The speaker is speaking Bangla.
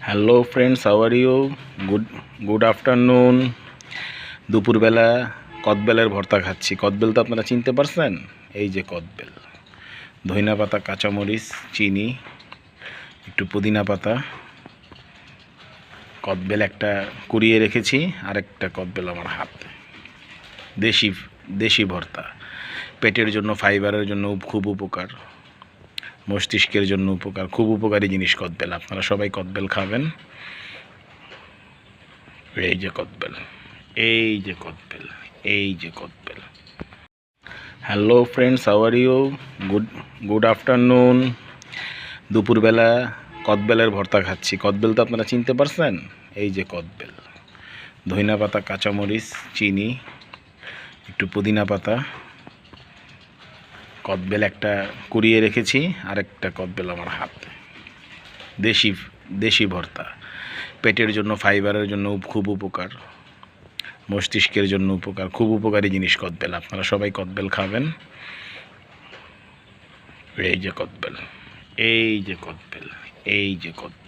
Hello friends, how are you? Good afternoon. দুপুরবেলা কদবেলের ভর্তা খাচ্ছি। কদবেল তো আপনারা চিনতে পারছেন? এই যে কদবেল, ধইনা পাতা, কাঁচামরিচ, চিনি, একটু পুদিনা পাতা। কদবেল একটা কুড়িয়ে রেখেছি, আরেকটা কদবেল আমার হাতে। দেশি দেশি ভর্তা। পেটের জন্য, ফাইবারের জন্য খুব উপকার, মস্তিষ্কের জন্য উপকার, খুব উপকারী জিনিস কদবেল। আপনারা সবাই কদবেল খাবেন। এই যে কদবেল, এই যে কদবেল, এই যে কদবেল। Hello friends, how are you? Good afternoon. দুপুরবেলা কদবেলের ভর্তা খাচ্ছি। কদবেল তো আপনারা চিনতে পারছেন? এই যে কদবেল, ধইনা পাতা, কাঁচামরিচ, চিনি, একটু পুদিনা পাতা। কদবেল একটা কুড়িয়ে রেখেছি, আরেকটা কদবেল আমার হাতে। দেশি ভর্তা। পেটের জন্য, ফাইবারের জন্য খুব উপকার, মস্তিষ্কের জন্য উপকার, খুব উপকারী জিনিস কদবেল। আপনারা সবাই কদবেল খাবেন। এই যে কদবেল, এই যে কদবেল, এই যে কদবেল।